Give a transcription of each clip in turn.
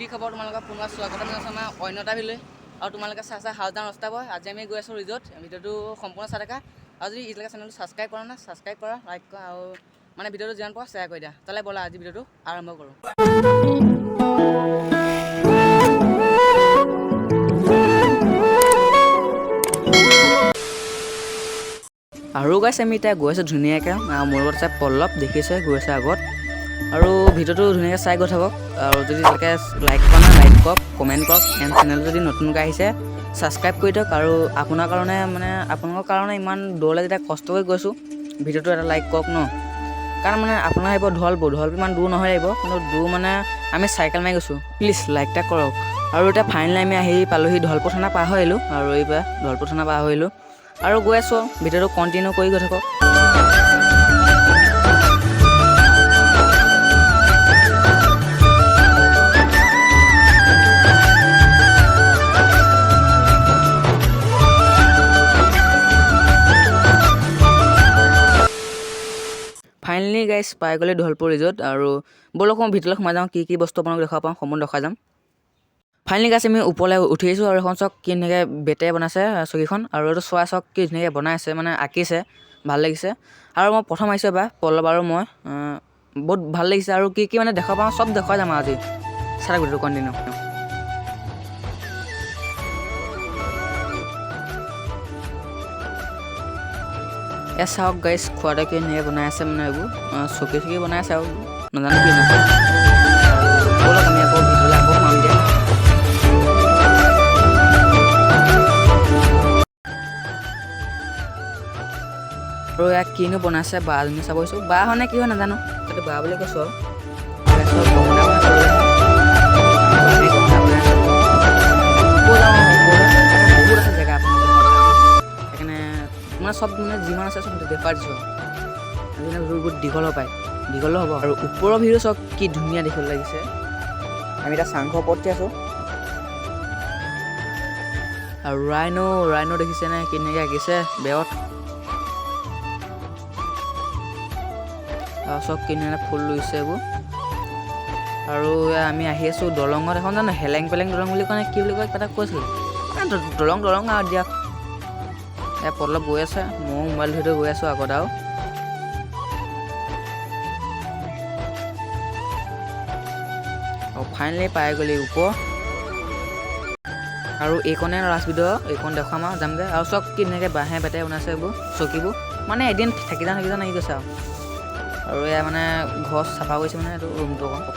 কি খবৰ তোমালোকৰ পুনৰ স্বাগতম জনাইছোঁ আমাৰ অন্যতা ভিলৈ আৰু তোমালোকে চাইছা হাউজান ৰাস্তা বয় আজি আমি গৈ আছোঁ ৰিজৰ্ট ভিডিঅ'টো সম্পূৰ্ণ চাই থাকা আৰু যদি এতিয়ালৈকে চেনেলটো ছাবস্ক্ৰাইব কৰা নাই ছাবস্ক্ৰাইব কৰা লাইক কৰা আৰু মানে ভিডিঅ'টো যিমান পোৱা শ্বেয়াৰ কৰি দিয়া তালৈ ব'লা আজি ভিডিঅ'টো আৰম্ভ কৰোঁ। আৰু গাইছে আমি এতিয়া গৈ আছোঁ ধুনীয়াকৈ মোৰ লগত আছে পল্লৱ দেখিছে গৈ আছে আগত আৰু ভিডিঅ'টো ধুনীয়াকৈ চাই গৈ থাকক আৰু যদি এতিয়ালৈকে লাইক কৰা নাই লাইক কৰক কমেণ্ট কৰক এণ্ড চেনেল যদি নতুনকৈ আহিছে ছাবস্ক্ৰাইব কৰি দিয়ক আৰু আপোনাৰ কাৰণে আপোনালোকৰ কাৰণে ইমান দূৰলৈ যেতিয়া কষ্ট কৰি গৈছোঁ ভিডিঅ'টো এটা লাইক কৰক ন কাৰণ মানে আপোনাৰ আহিব ঢলপুৰ ইমান দূৰ নহয় আহিব কিন্তু দূৰ মানে আমি চাইকেল মাৰি গৈছোঁ প্লিজ লাইক এটা কৰক আৰু এতিয়া ফাইনেলি আমি আহি পালোহি ঢলপুৰ থানা পাৰ হৈ আহিলোঁ আৰু এইবাৰ ঢলপুৰ থানা পাৰ হৈ আহিলোঁ আৰু গৈ আছোঁ ভিডিঅ'টো কণ্টিনিউ কৰি গৈ থাকক। ফাইনেলি গাইছ পাই গ'লে ঢলপুৰ ৰিজৰ্ট আৰু ব'লক মই ভিতৰলৈ সোমাই যাওঁ কি বস্তু আপোনালোক দেখাব পাওঁ সম্পূৰ্ণ দেখাই যাম। ফাইনেলি গাইছ আমি ওপৰলৈ উঠি আহিছোঁ আৰু এখন চক কি ধুনীয়াকৈ বেটেৰে বনাইছে চকীখন আৰু এইটো চৰাই চক কি ধুনীয়াকৈ বনাইছে মানে আঁকিছে ভাল লাগিছে আৰু মই প্ৰথম আহিছোঁ এবাৰ পল্লৱ আৰু মই বহুত ভাল লাগিছে আৰু কি মানে দেখাব পাওঁ চব দেখুৱাই যাম আজি চাই ভিডিঅ'টো কণ্টিনিউ। চাওক গাইছ খোৱাতে কি ধুনীয়াকৈ বনাই আছে মানে এইবোৰ চকী বনাই আছে আৰু নাজানো কি বনাইছে ব'লক আমি আকৌ ভিতৰলৈ আকৌ সোমাম দিয়া। আৰু ইয়াত কিনো বনাইছে বাজনী চাব গৈছোঁ বা হয় নে কি হয় নাজানো তাতে বা বুলি কৈছোঁ বহুত আছে জেগা সেইকাৰণে মানে চব মানে যিমান আছে চব দেখুৱাই দিছোঁ আৰু বহুত দীঘলো হ'ব আৰু ওপৰৰ ভিডিঅ' চব কি ধুনীয়া দেখিবলৈ লাগিছে। আমি এতিয়া চাংঘৰ ওপৰত আছোঁ আৰু ৰাইনো দেখিছেনে কি ধুনীয়াকৈ আঁকিছে বেৰত আৰু চব কি ধুনীয়া ফুল ৰুইছে এইবোৰ আৰু আমি আহি আছোঁ দলঙত এখন জানো হেলেং পেলেং দলং বুলি কয় নে কি বুলি কয় কিবা এটা কৈছিলে দলং আৰু দিয়ক পল্লৱ গৈ আছে ময়ো মোবাইল ধৰি গৈ আছোঁ আগত আৰু ফাইনেলি পাই গ'লি ওপৰ আৰু এইকণে লাষ্ট ভিডিঅ' এইকণ দেখুৱাম আৰু যামগৈ আৰু চব কি ধুনীয়াকৈ বাঁহে বেতেৰে বনাইছে এইবোৰ চকীবোৰ মানে এদিন থাকি যাওঁ আহি গৈছে আৰু এয়া মানে ঘৰ চাফা কৰিছে মানে এইটো ৰুমটো অকণ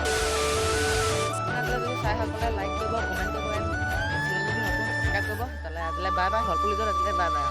চাই ভাল পালে লাইক কৰিব কমেণ্ট কৰিব চেনেল যদি নতুন ছাবস্ক্ৰাইব কৰিব তালৈ আজিলৈ বাই বাই ঢলপুৰ ৰিজৰ্ট আজিলৈ বাই বাই।